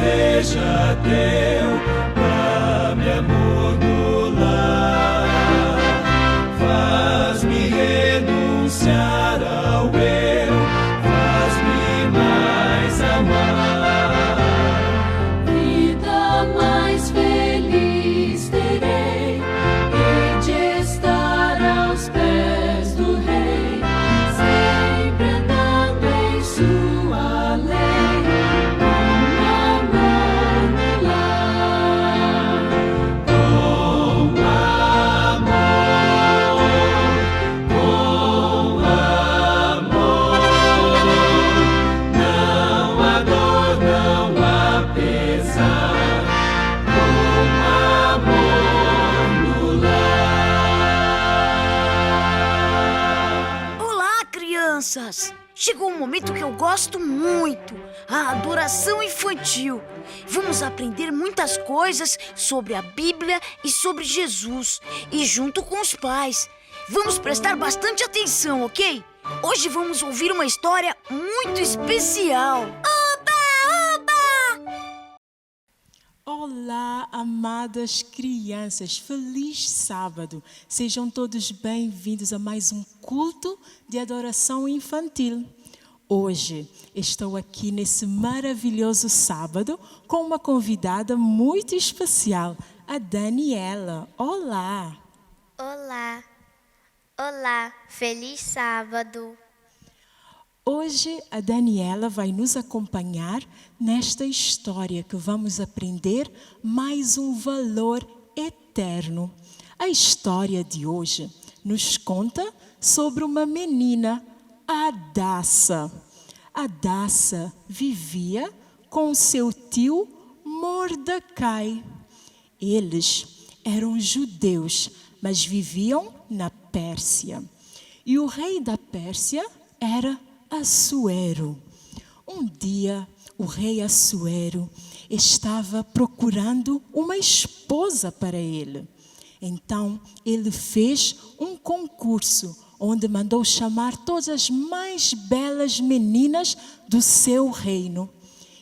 seja teu, dá-me amor no lar, faz-me renunciar ao eu, faz-me mais amar. Vida mais feliz terei, hei de estar aos pés do Rei, sempre andando em sua lei, com amor no lar. Com amor, não há dor, não há pesar, com amor no lar. Olá, crianças! Chegou um momento que eu gosto muito, a adoração infantil. Vamos aprender muitas coisas sobre a Bíblia e sobre Jesus, e junto com os pais. Vamos prestar bastante atenção, ok? Hoje vamos ouvir uma história muito especial. Olá, amadas crianças, feliz sábado! Sejam todos bem-vindos a mais um culto de adoração infantil. Hoje estou aqui nesse maravilhoso sábado com uma convidada muito especial, a Daniela. Olá! Olá, olá, feliz sábado. Hoje a Daniela vai nos acompanhar nesta história que vamos aprender mais um valor eterno. A história de hoje nos conta sobre uma menina, Hadassa. Hadassa vivia com seu tio Mordecai. Eles eram judeus, mas viviam na Pérsia. E o rei da Pérsia era Assuero. Um dia, o rei Assuero estava procurando uma esposa para ele. Então, ele fez um concurso onde mandou chamar todas as mais belas meninas do seu reino.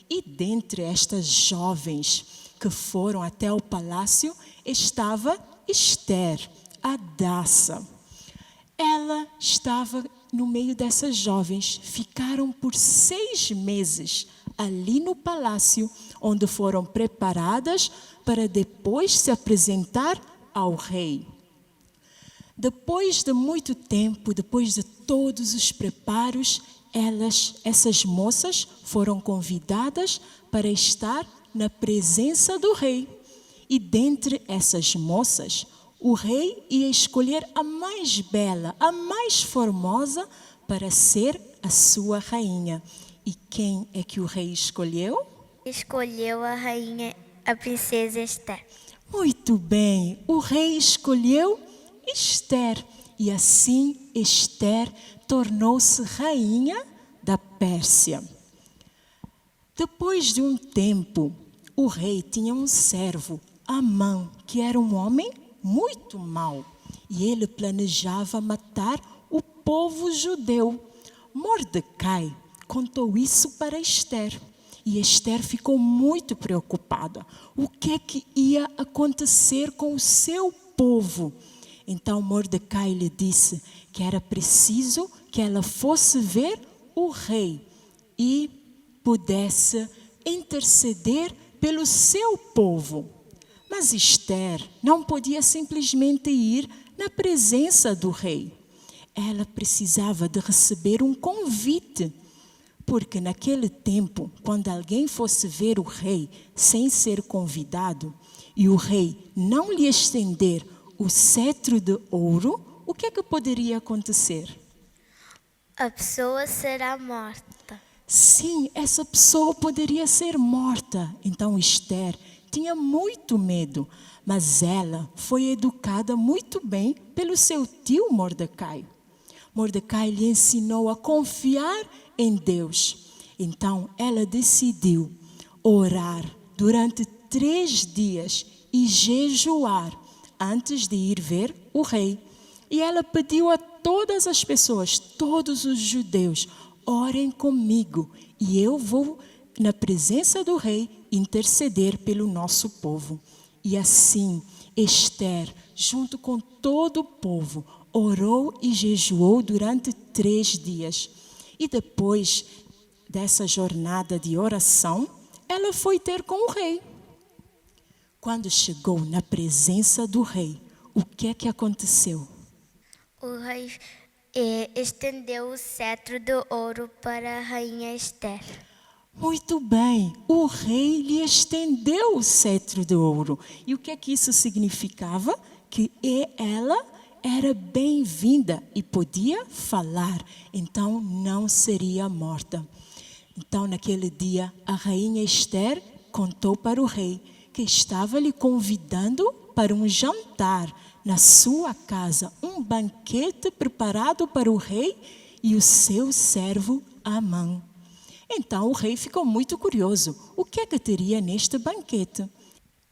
E dentre estas jovens que foram até o palácio, estava Esther, Hadassa. Ela estava no meio dessas jovens. Ficaram por 6 meses ali no palácio, onde foram preparadas para depois se apresentar ao rei. Depois de muito tempo, depois de todos os preparos, essas moças foram convidadas para estar na presença do rei. E dentre essas moças, o rei ia escolher a mais bela, a mais formosa para ser a sua rainha. E quem é que o rei escolheu? Escolheu a rainha, a princesa Esther. Muito bem, o rei escolheu Esther. E assim Esther tornou-se rainha da Pérsia. Depois de um tempo, o rei tinha um servo, Amã, que era um homem muito mau, e ele planejava matar o povo judeu. Mordecai contou isso para Esther, e Esther ficou muito preocupada. O que é que ia acontecer com o seu povo? Então Mordecai lhe disse que era preciso que ela fosse ver o rei e pudesse interceder pelo seu povo. Mas Esther não podia simplesmente ir na presença do rei. Ela precisava de receber um convite, porque naquele tempo, quando alguém fosse ver o rei sem ser convidado e o rei não lhe estender o cetro de ouro, o que é que poderia acontecer? A pessoa será morta. Sim, essa pessoa poderia ser morta. Então Esther tinha muito medo, mas ela foi educada muito bem pelo seu tio Mordecai. Mordecai lhe ensinou a confiar em Deus. Então ela decidiu orar durante 3 dias e jejuar antes de ir ver o rei. E ela pediu a todas as pessoas, todos os judeus, orem comigo e eu vou na presença do rei, interceder pelo nosso povo. E assim, Esther, junto com todo o povo, orou e jejuou durante 3 dias. E depois dessa jornada de oração, ela foi ter com o rei. Quando chegou na presença do rei, o que é que aconteceu? O rei estendeu o cetro de ouro para a rainha Esther. Muito bem, o rei lhe estendeu o cetro de ouro. E o que é que isso significava? Que ela era bem-vinda e podia falar, então não seria morta. Então, naquele dia, a rainha Esther contou para o rei que estava lhe convidando para um jantar na sua casa, um banquete preparado para o rei e o seu servo Amã. Então o rei ficou muito curioso. O que é que teria neste banquete?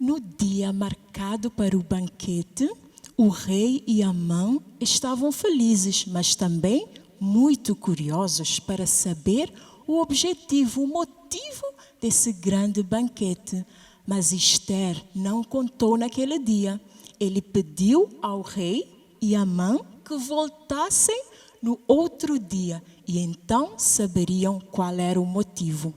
No dia marcado para o banquete, o rei e Amã estavam felizes, mas também muito curiosos para saber o objetivo, o motivo desse grande banquete. Mas Esther não contou naquele dia. Ele pediu ao rei e Amã que voltassem no outro dia e então saberiam qual era o motivo.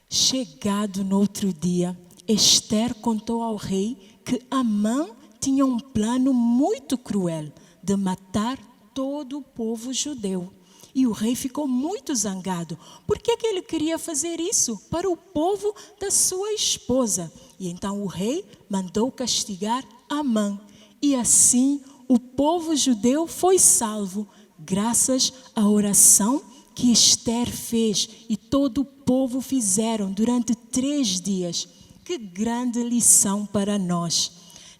Chegado no outro dia, Esther contou ao rei que Amã tinha um plano muito cruel de matar todo o povo judeu. E o rei ficou muito zangado. Por que ele queria fazer isso? Para o povo da sua esposa. E então o rei mandou castigar Amã. E assim o povo judeu foi salvo, graças à oração que Esther fez e todo o povo fizeram durante 3 dias. Que grande lição para nós.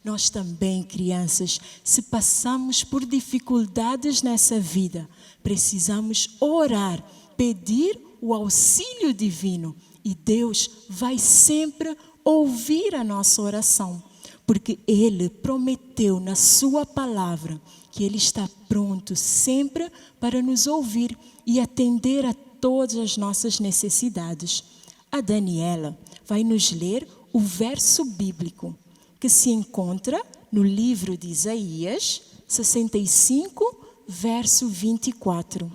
Nós também, crianças, se passamos por dificuldades nessa vida, precisamos orar, pedir o auxílio divino e Deus vai sempre ouvir a nossa oração, porque Ele prometeu na sua palavra que Ele está pronto sempre para nos ouvir e atender a todas as nossas necessidades. A Daniela vai nos ler o verso bíblico que se encontra no livro de Isaías 65, verso 24.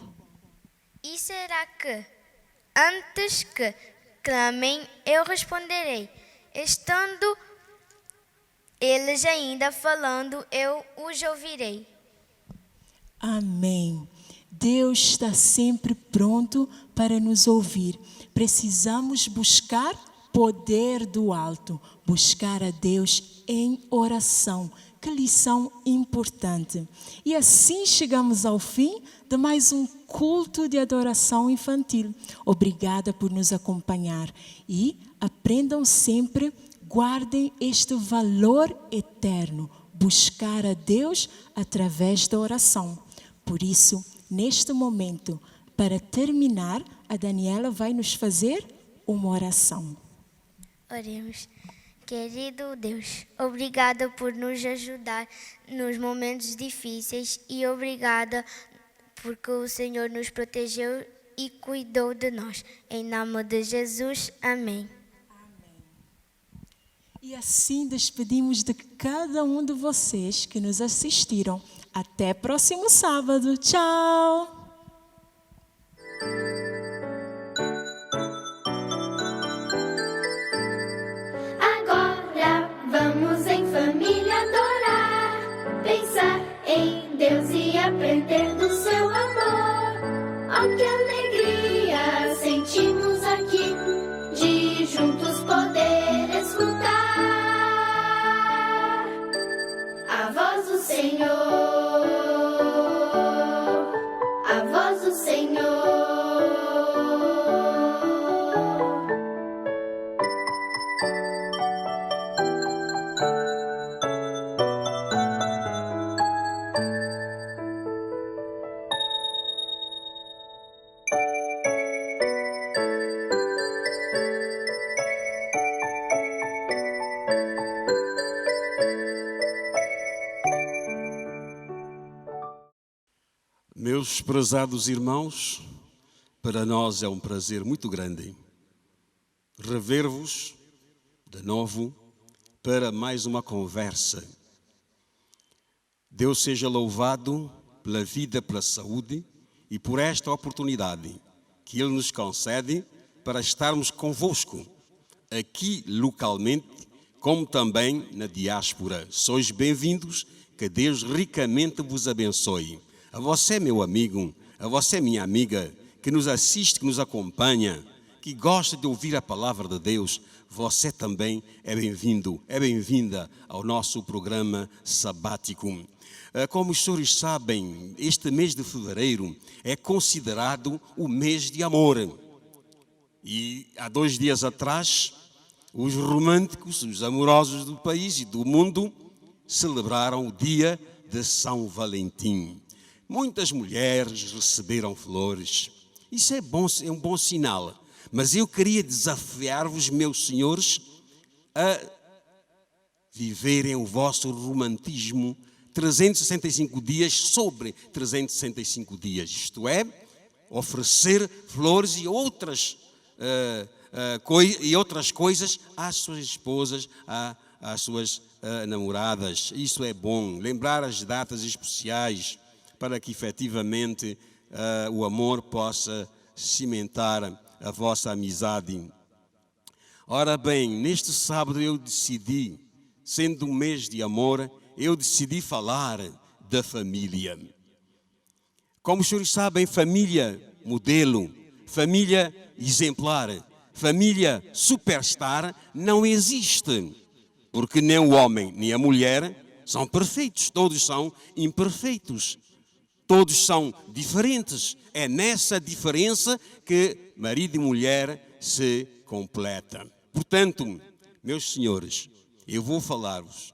E será que, antes que clamem, eu responderei? Estando eles ainda falando, eu os ouvirei. Amém. Deus está sempre pronto para nos ouvir. Precisamos buscar poder do alto, buscar a Deus em oração. Que lição importante. E assim chegamos ao fim de mais um culto de adoração infantil. Obrigada por nos acompanhar e aprendam sempre, guardem este valor eterno, buscar a Deus através da oração. Por isso, neste momento, para terminar, a Daniela vai nos fazer uma oração. Oremos. Querido Deus, obrigada por nos ajudar nos momentos difíceis e obrigada porque o Senhor nos protegeu e cuidou de nós. Em nome de Jesus, amém. E assim despedimos de cada um de vocês que nos assistiram. Até próximo sábado. Tchau! Agora vamos em família adorar, pensar em Deus e aprender do seu amor. Oh, que alegria sentimos aqui de juntos poder escutar a voz do Senhor, a voz do Senhor. Meus prezados irmãos, para nós é um prazer muito grande rever-vos de novo para mais uma conversa. Deus seja louvado pela vida, pela saúde e por esta oportunidade que Ele nos concede para estarmos convosco, aqui localmente, como também na diáspora. Sois bem-vindos, que Deus ricamente vos abençoe. A você, meu amigo, a você, minha amiga, que nos assiste, que nos acompanha, que gosta de ouvir a palavra de Deus, você também é bem-vindo, é bem-vinda ao nosso programa sabático. Como os senhores sabem, este mês de fevereiro é considerado o mês de amor. E há 2 dias atrás, os românticos, os amorosos do país e do mundo celebraram o dia de São Valentim. Muitas mulheres receberam flores. Isso é bom, é um bom sinal. Mas eu queria desafiar-vos, meus senhores, a viverem o vosso romantismo 365 dias sobre 365 dias. Isto é, oferecer flores e outras coisas às suas esposas, às suas namoradas. Isso é bom. Lembrar as datas especiais para que efetivamente o amor possa cimentar a vossa amizade. Ora bem, neste sábado eu decidi, sendo um mês de amor, eu decidi falar da família. Como os senhores sabem, família modelo, família exemplar, família superstar não existe, porque nem o homem nem a mulher são perfeitos, todos são imperfeitos, todos são diferentes. É nessa diferença que marido e mulher se completam. Portanto, meus senhores, eu vou falar-vos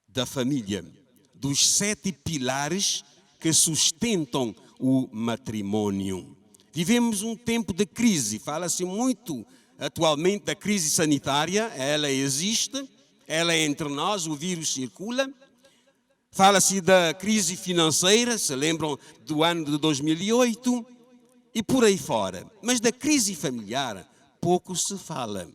da família, dos 7 pilares que sustentam o matrimônio. Vivemos um tempo de crise, fala-se muito atualmente da crise sanitária, ela existe, ela é entre nós, o vírus circula. Fala-se da crise financeira, se lembram do ano de 2008, e por aí fora. Mas da crise familiar pouco se fala.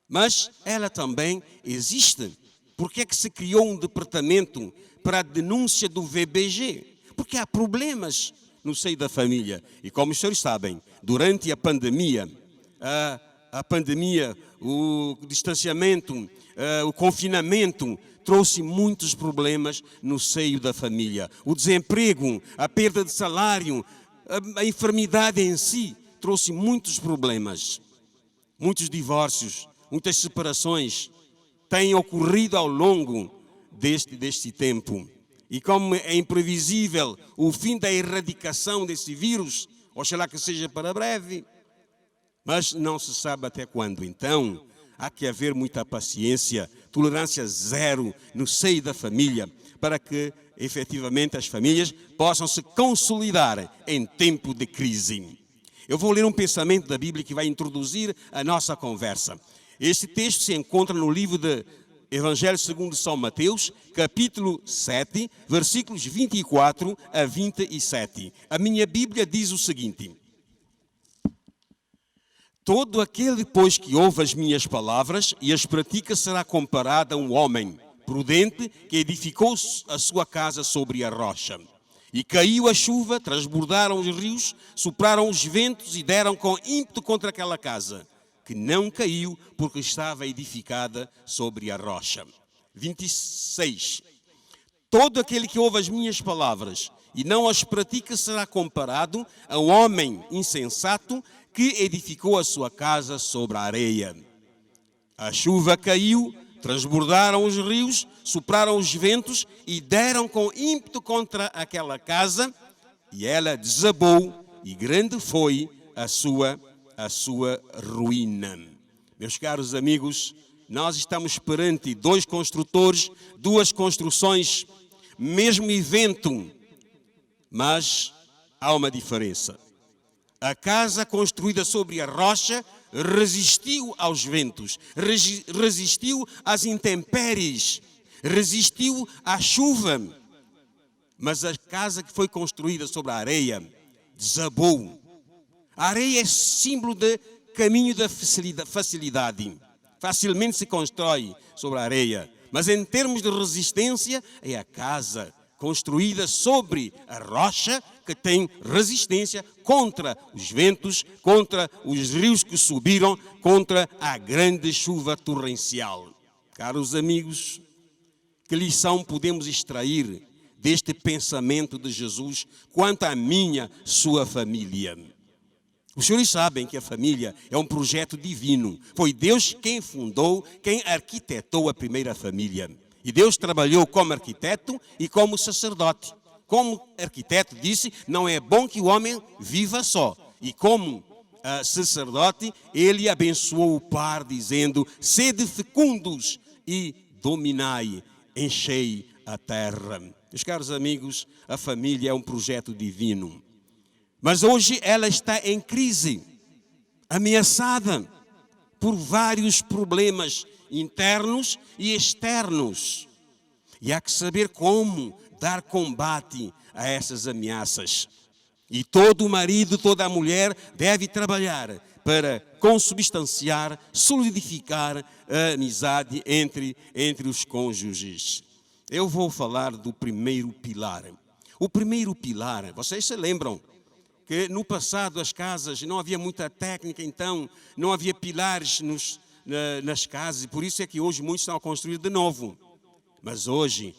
Mas ela também existe. Por que é que se criou um departamento para a denúncia do VBG? Porque há problemas no seio da família. E como os senhores sabem, durante a pandemia, o distanciamento, o confinamento, trouxe muitos problemas no seio da família. O desemprego, a perda de salário, a enfermidade em si, trouxe muitos problemas. Muitos divórcios, muitas separações têm ocorrido ao longo deste tempo. E como é imprevisível o fim da erradicação desse vírus, oxalá que seja para breve, mas não se sabe até quando. Então, há que haver muita paciência, tolerância zero no seio da família, para que efetivamente as famílias possam se consolidar em tempo de crise. Eu vou ler um pensamento da Bíblia que vai introduzir a nossa conversa. Este texto se encontra no livro de Evangelho segundo São Mateus, capítulo 7, versículos 24 a 27. A minha Bíblia diz o seguinte: todo aquele, pois, que ouve as minhas palavras e as pratica será comparado a um homem prudente que edificou a sua casa sobre a rocha. E caiu a chuva, transbordaram os rios, sopraram os ventos e deram com ímpeto contra aquela casa, que não caiu porque estava edificada sobre a rocha. 26. Todo aquele que ouve as minhas palavras e não as pratica será comparado a um homem insensato que edificou a sua casa sobre a areia. A chuva caiu, transbordaram os rios, sopraram os ventos e deram com ímpeto contra aquela casa, e ela desabou, e grande foi a sua ruína. Meus caros amigos, nós estamos perante 2 construtores, 2 construções, mesmo evento, mas há uma diferença. A casa construída sobre a rocha resistiu aos ventos, resistiu às intempéries, resistiu à chuva. Mas a casa que foi construída sobre a areia desabou. A areia é símbolo de caminho da facilidade. Facilmente se constrói sobre a areia. Mas em termos de resistência, é a casa construída sobre a rocha que tem resistência contra os ventos, contra os rios que subiram, contra a grande chuva torrencial. Caros amigos, que lição podemos extrair deste pensamento de Jesus quanto à sua família? Os senhores sabem que a família é um projeto divino. Foi Deus quem fundou, quem arquitetou a primeira família. E Deus trabalhou como arquiteto e como sacerdote. Como arquiteto disse, não é bom que o homem viva só. E como sacerdote, ele abençoou o par dizendo: sede fecundos e dominai, enchei a terra. Meus caros amigos, a família é um projeto divino. Mas hoje ela está em crise, ameaçada por vários problemas internos e externos. E há que saber como dar combate a essas ameaças. E todo marido, toda mulher deve trabalhar para consubstanciar, solidificar a amizade entre os cônjuges. Eu vou falar do primeiro pilar. O primeiro pilar, vocês se lembram que no passado as casas não havia muita técnica, então não havia pilares nas casas, e por isso é que hoje muitos estão a construir de novo. Mas hoje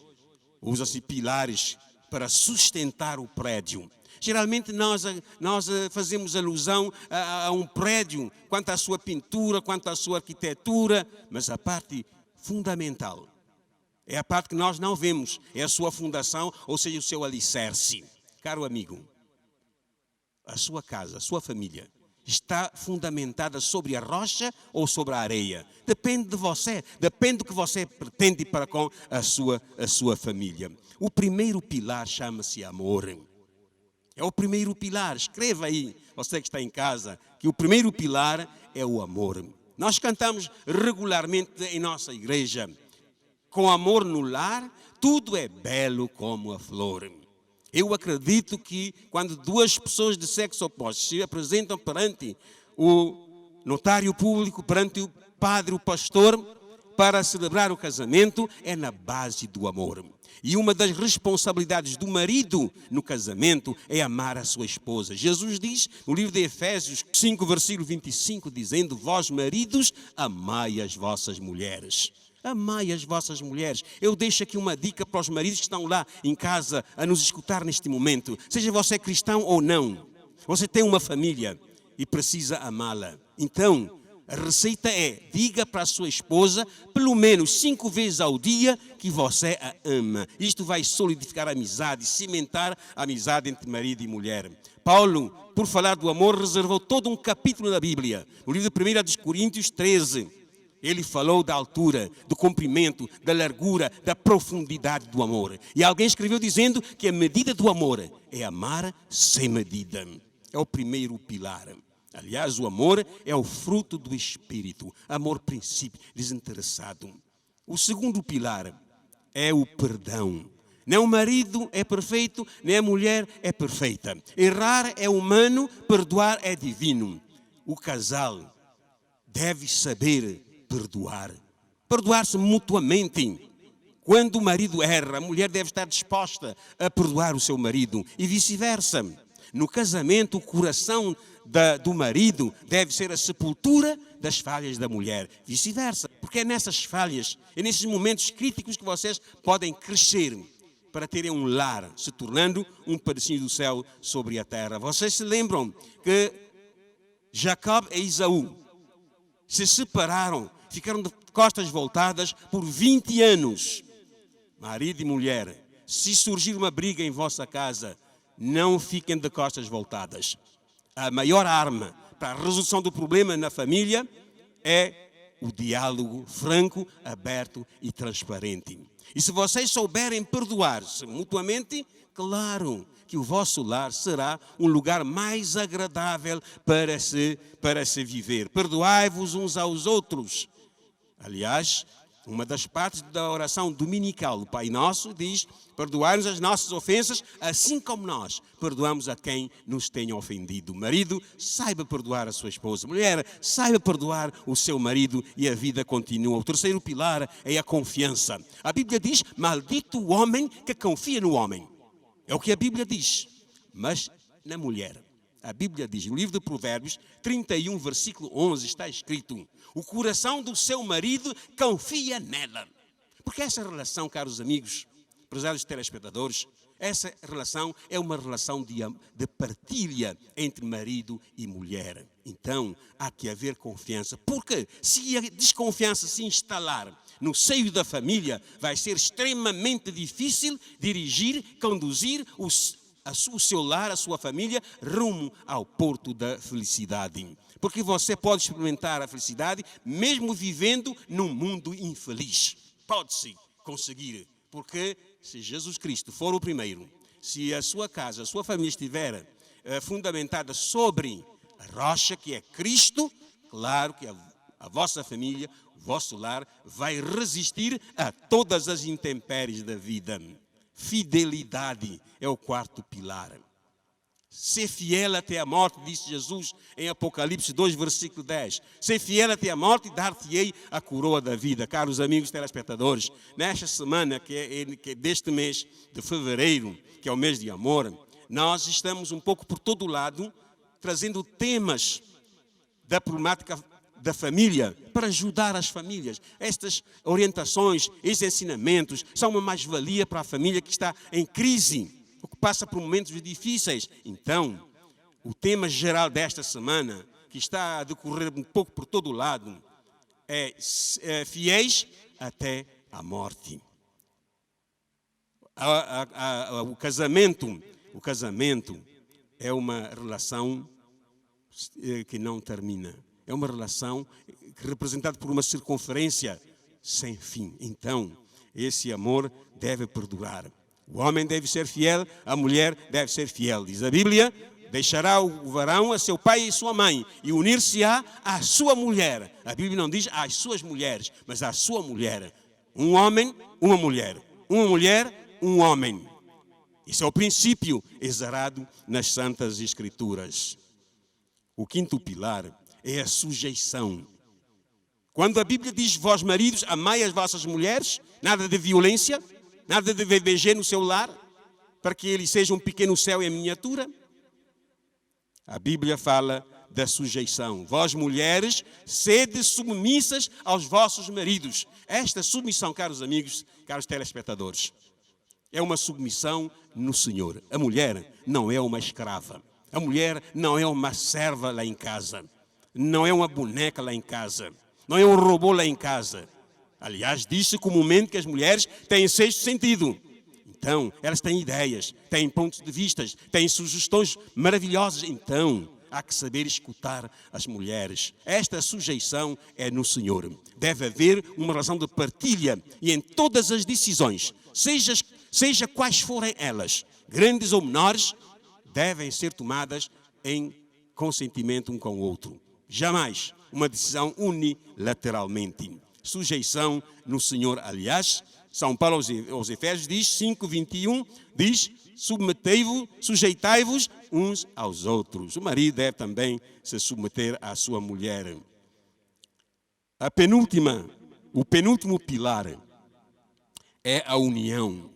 usa-se pilares para sustentar o prédio. Geralmente nós fazemos alusão a um prédio quanto à sua pintura, quanto à sua arquitetura, mas a parte fundamental é a parte que nós não vemos, é a sua fundação, ou seja, o seu alicerce. Caro amigo, a sua casa, a sua família, está fundamentada sobre a rocha ou sobre a areia? Depende de você, depende do que você pretende para com a sua família. O primeiro pilar chama-se amor. É o primeiro pilar. Escreva aí, você que está em casa, que o primeiro pilar é o amor. Nós cantamos regularmente em nossa igreja: com amor no lar, tudo é belo como a flor. Eu acredito que quando duas pessoas de sexo oposto se apresentam perante o notário público, perante o padre, o pastor, para celebrar o casamento, é na base do amor. E uma das responsabilidades do marido no casamento é amar a sua esposa. Jesus diz no livro de Efésios 5, versículo 25, dizendo: vós maridos, amai as vossas mulheres. Amai as vossas mulheres. Eu deixo aqui uma dica para os maridos que estão lá em casa a nos escutar neste momento. Seja você cristão ou não, você tem uma família e precisa amá-la. Então, a receita é: diga para a sua esposa pelo menos 5 vezes ao dia que você a ama. Isto vai solidificar a amizade, cimentar a amizade entre marido e mulher. Paulo, por falar do amor, reservou todo um capítulo da Bíblia. No livro de 1 Coríntios 13, ele falou da altura, do comprimento, da largura, da profundidade do amor. E alguém escreveu dizendo que a medida do amor é amar sem medida. É o primeiro pilar. Aliás, o amor é o fruto do Espírito. Amor, princípio, desinteressado. O segundo pilar é o perdão. Nem o marido é perfeito, nem a mulher é perfeita. Errar é humano, perdoar é divino. O casal deve saber perdoar. Perdoar-se mutuamente. Quando o marido erra, a mulher deve estar disposta a perdoar o seu marido e vice-versa. No casamento, o coração do marido deve ser a sepultura das falhas da mulher. Vice-versa. Porque é nessas falhas, é nesses momentos críticos que vocês podem crescer para terem um lar, se tornando um pedacinho do céu sobre a terra. Vocês se lembram que Jacob e Esaú se separaram, ficaram de costas voltadas por 20 anos. Marido e mulher, se surgir uma briga em vossa casa, não fiquem de costas voltadas. A maior arma para a resolução do problema na família é o diálogo franco, aberto e transparente. E se vocês souberem perdoar-se mutuamente, claro que o vosso lar será um lugar mais agradável para se viver. Perdoai-vos uns aos outros. Aliás, uma das partes da oração dominical do Pai Nosso diz: perdoai-nos as nossas ofensas, assim como nós perdoamos a quem nos tenha ofendido. Marido, saiba perdoar a sua esposa. Mulher, saiba perdoar o seu marido e a vida continua. O terceiro pilar é a confiança. A Bíblia diz: maldito o homem que confia no homem. É o que a Bíblia diz. Mas na mulher, a Bíblia diz, no livro de Provérbios 31, versículo 11, está escrito: o coração do seu marido confia nela. Porque essa relação, caros amigos, prezados telespectadores, essa relação é uma relação de partilha entre marido e mulher. Então, há que haver confiança. Porque se a desconfiança se instalar no seio da família, vai ser extremamente difícil dirigir, conduzir o seu lar, a sua família, rumo ao porto da felicidade. Porque você pode experimentar a felicidade mesmo vivendo num mundo infeliz. Pode-se conseguir, porque se Jesus Cristo for o primeiro, se a sua casa, a sua família estiver fundamentada sobre a rocha que é Cristo, claro que a vossa família, o vosso lar vai resistir a todas as intempéries da vida. Fidelidade é o quarto pilar. Ser fiel até a morte, disse Jesus em Apocalipse 2, versículo 10. Ser fiel até a morte e dar-te-ei a coroa da vida. Caros amigos telespectadores, nesta semana que é deste mês de fevereiro, que é o mês de amor, nós estamos um pouco por todo lado trazendo temas da problemática da família, para ajudar as famílias. Estas orientações, esses ensinamentos são uma mais-valia para a família que está em crise, ou que passa por momentos difíceis. Então, o tema geral desta semana, que está a decorrer um pouco por todo o lado, é fiéis até a morte. O casamento é uma relação que não termina. É uma relação representada por uma circunferência sem fim. Então, esse amor deve perdurar. O homem deve ser fiel, a mulher deve ser fiel. Diz a Bíblia: deixará o varão a seu pai e sua mãe e unir-se-á à sua mulher. A Bíblia não diz às suas mulheres, mas à sua mulher. Um homem, uma mulher. Uma mulher, um homem. Isso é o princípio exarado nas Santas Escrituras. O quinto pilar é a sujeição. Quando a Bíblia diz: vós maridos, amai as vossas mulheres, nada de violência, nada de VBG no seu lar, para que ele seja um pequeno céu em miniatura. A Bíblia fala da sujeição. Vós mulheres, sede submissas aos vossos maridos. Esta submissão, caros amigos, caros telespectadores, é uma submissão no Senhor. A mulher não é uma escrava. A mulher não é uma serva lá em casa. Não é uma boneca lá em casa. Não é um robô lá em casa. Aliás, diz-se comumente que as mulheres têm sexto sentido. Então, elas têm ideias, têm pontos de vista, têm sugestões maravilhosas. Então, há que saber escutar as mulheres. Esta sujeição é no Senhor. Deve haver uma relação de partilha e em todas as decisões, seja quais forem elas, grandes ou menores, devem ser tomadas em consentimento um com o outro. Jamais uma decisão unilateralmente. Sujeição no Senhor. Aliás, São Paulo aos Efésios diz, 5:21, diz: submetei-vos, sujeitai-vos uns aos outros. O marido deve também se submeter à sua mulher. O penúltimo pilar é a união.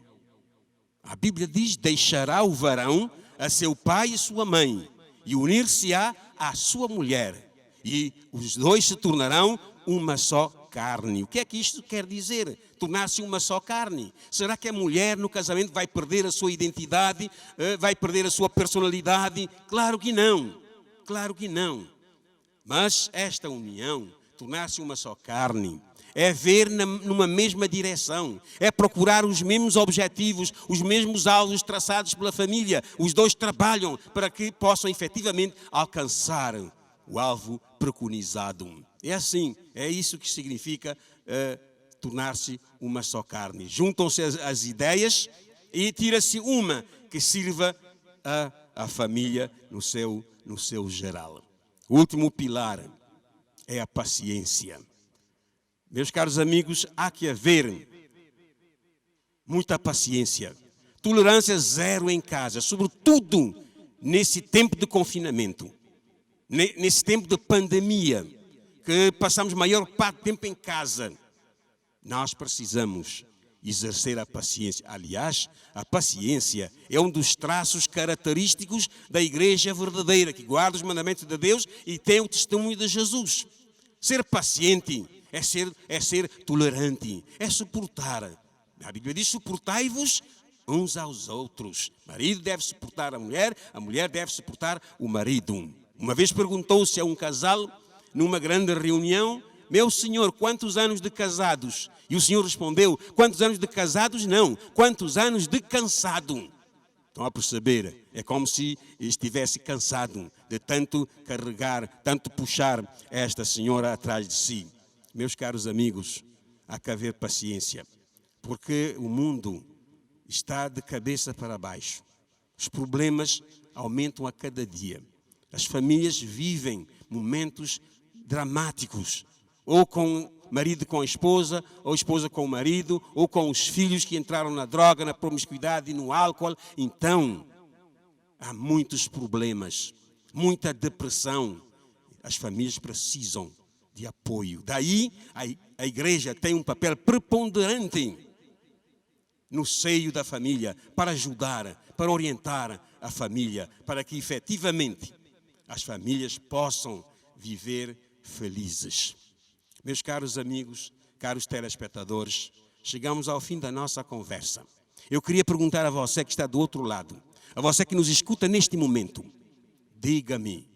A Bíblia diz: deixará o varão a seu pai e sua mãe e unir-se-á à sua mulher. E os dois se tornarão uma só carne. O que é que isto quer dizer? Tornar-se uma só carne. Será que a mulher no casamento vai perder a sua identidade? Vai perder a sua personalidade? Claro que não. Claro que não. Mas esta união, tornar-se uma só carne, é ver numa mesma direção, é procurar os mesmos objetivos, os mesmos alvos traçados pela família. Os dois trabalham para que possam efetivamente alcançar o alvo preconizado. É assim, é isso que significa tornar-se uma só carne. Juntam-se as ideias e tira-se uma que sirva à família no seu geral. O último pilar é a paciência. Meus caros amigos, há que haver muita paciência. Tolerância zero em casa, sobretudo nesse tempo de confinamento, nesse tempo de pandemia, que passamos maior parte do tempo em casa. Nós precisamos exercer a paciência. Aliás, a paciência é um dos traços característicos da igreja verdadeira, que guarda os mandamentos de Deus e tem o testemunho de Jesus. Ser paciente é ser tolerante, é suportar. A Bíblia diz: suportai-vos uns aos outros. O marido deve suportar a mulher deve suportar o marido. Uma vez perguntou-se a um casal, numa grande reunião: meu senhor, quantos anos de casados? E o senhor respondeu: quantos anos de casados? Não, quantos anos de cansado? Estão a perceber? É como se estivesse cansado de tanto carregar, tanto puxar esta senhora atrás de si. Meus caros amigos, há que haver paciência, porque o mundo está de cabeça para baixo. Os problemas aumentam a cada dia. As famílias vivem momentos dramáticos, ou com marido com a esposa, ou esposa com o marido, ou com os filhos que entraram na droga, na promiscuidade e no álcool. Então, há muitos problemas, muita depressão. As famílias precisam de apoio. Daí, a igreja tem um papel preponderante no seio da família, para ajudar, para orientar a família, para que efetivamente as famílias possam viver felizes. Meus caros amigos, caros telespectadores, chegamos ao fim da nossa conversa. Eu queria perguntar a você que está do outro lado, a você que nos escuta neste momento: diga-me,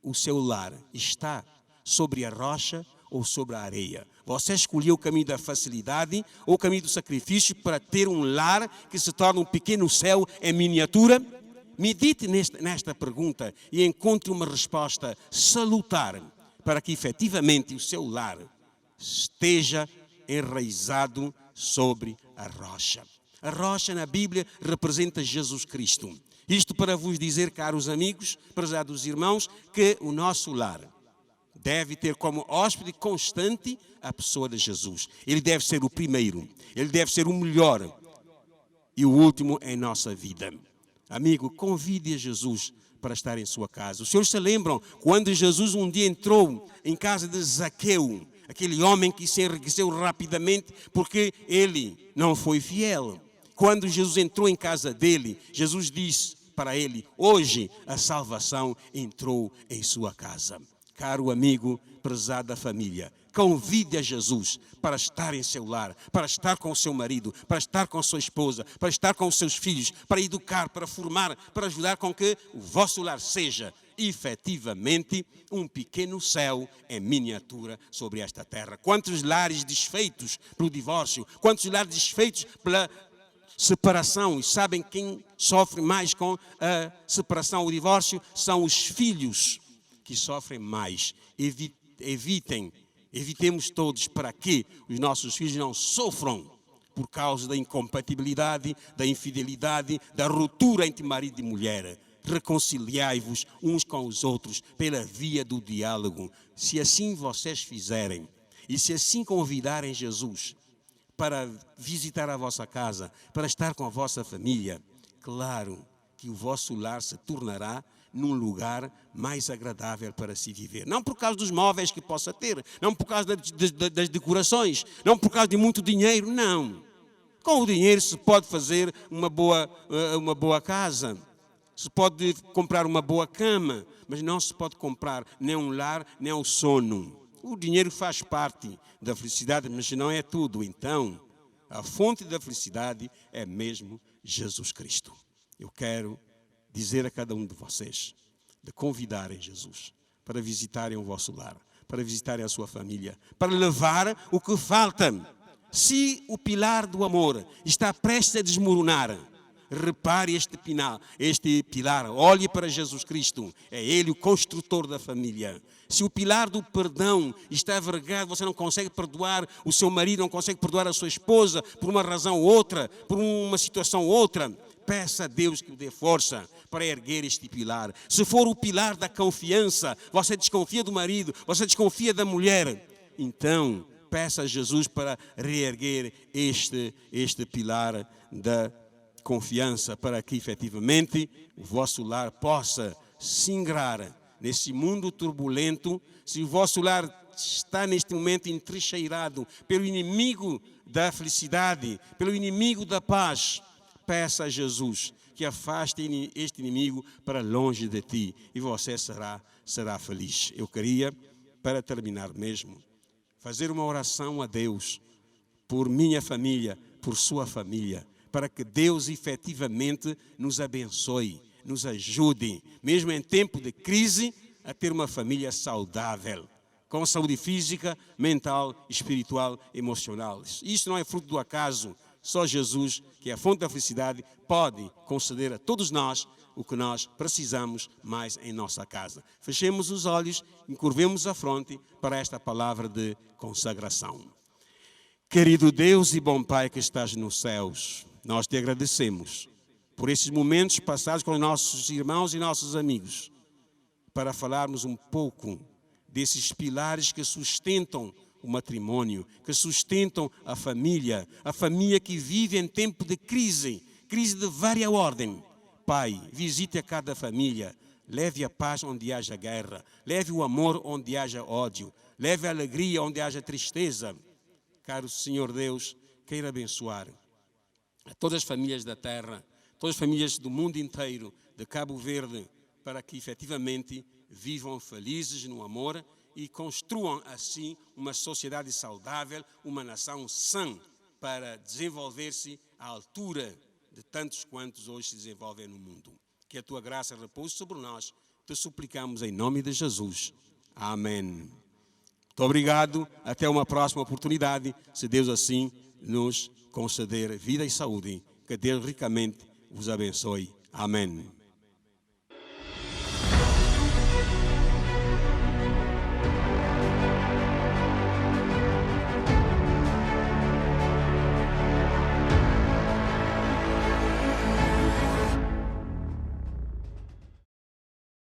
o seu lar está sobre a rocha ou sobre a areia? Você escolheu o caminho da facilidade ou o caminho do sacrifício para ter um lar que se torna um pequeno céu em miniatura? Medite nesta pergunta e encontre uma resposta salutar para que efetivamente o seu lar esteja enraizado sobre a rocha. A rocha na Bíblia representa Jesus Cristo. Isto para vos dizer, caros amigos, prezados irmãos, que o nosso lar deve ter como hóspede constante a pessoa de Jesus. Ele deve ser o primeiro, ele deve ser o melhor e o último em nossa vida. Amigo, convide a Jesus para estar em sua casa. Os senhores se lembram quando Jesus um dia entrou em casa de Zaqueu, aquele homem que se enriqueceu rapidamente porque ele não foi fiel. Quando Jesus entrou em casa dele, Jesus disse para ele: hoje a salvação entrou em sua casa. Caro amigo, prezada família, convide a Jesus para estar em seu lar, para estar com o seu marido, para estar com a sua esposa, para estar com os seus filhos, para educar, para formar, para ajudar com que o vosso lar seja efetivamente um pequeno céu em miniatura sobre esta terra. Quantos lares desfeitos pelo divórcio, quantos lares desfeitos pela separação, e sabem quem sofre mais com a separação, o divórcio? São os filhos que sofrem mais. Evitemos todos para que os nossos filhos não sofram por causa da incompatibilidade, da infidelidade, da ruptura entre marido e mulher. Reconciliai-vos uns com os outros pela via do diálogo. Se assim vocês fizerem, e se assim convidarem Jesus para visitar a vossa casa, para estar com a vossa família, claro que o vosso lar se tornará num lugar mais agradável para se viver. Não por causa dos móveis que possa ter, não por causa das decorações, não por causa de muito dinheiro, não. Com o dinheiro se pode fazer uma boa casa, se pode comprar uma boa cama, mas não se pode comprar nem um lar, nem o sono. O dinheiro faz parte da felicidade, mas não é tudo. Então, a fonte da felicidade é mesmo Jesus Cristo. Eu quero dizer a cada um de vocês de convidarem Jesus para visitarem o vosso lar, para visitarem a sua família, para levar o que falta. Se o pilar do amor está prestes a desmoronar, repare este pilar, olhe para Jesus Cristo, é Ele o construtor da família. Se o pilar do perdão está vergado, você não consegue perdoar o seu marido, não consegue perdoar a sua esposa por uma razão ou outra, por uma situação ou outra, peça a Deus que lhe dê força para erguer este pilar. Se for o pilar da confiança, você desconfia do marido, você desconfia da mulher, então peça a Jesus para reerguer este pilar da confiança, para que efetivamente o vosso lar possa se ingrar nesse mundo turbulento. Se o vosso lar está neste momento entrincheirado pelo inimigo da felicidade, pelo inimigo da paz, peça a Jesus que afaste este inimigo para longe de ti e você será feliz. Eu queria, para terminar mesmo, fazer uma oração a Deus por minha família, por sua família, para que Deus efetivamente nos abençoe, nos ajude, mesmo em tempo de crise, a ter uma família saudável, com saúde física, mental, espiritual, emocional. Isso não é fruto do acaso. Só Jesus, que é a fonte da felicidade, pode conceder a todos nós o que nós precisamos mais em nossa casa. Fechemos os olhos, encurvemos a fronte para esta palavra de consagração. Querido Deus e bom Pai que estás nos céus, nós te agradecemos por esses momentos passados com nossos irmãos e nossos amigos, para falarmos um pouco desses pilares que sustentam o matrimônio, que sustentam a família que vive em tempo de crise de vária ordem. Pai, visite a cada família, leve a paz onde haja guerra, leve o amor onde haja ódio, leve a alegria onde haja tristeza. Caro Senhor Deus, queira abençoar a todas as famílias da terra, todas as famílias do mundo inteiro, de Cabo Verde, para que efetivamente vivam felizes no amor e construam assim uma sociedade saudável, uma nação sã, para desenvolver-se à altura de tantos quantos hoje se desenvolvem no mundo. Que a tua graça repouse sobre nós, te suplicamos em nome de Jesus. Amém. Muito obrigado, até uma próxima oportunidade, se Deus assim nos conceder vida e saúde. Que Deus ricamente vos abençoe. Amém.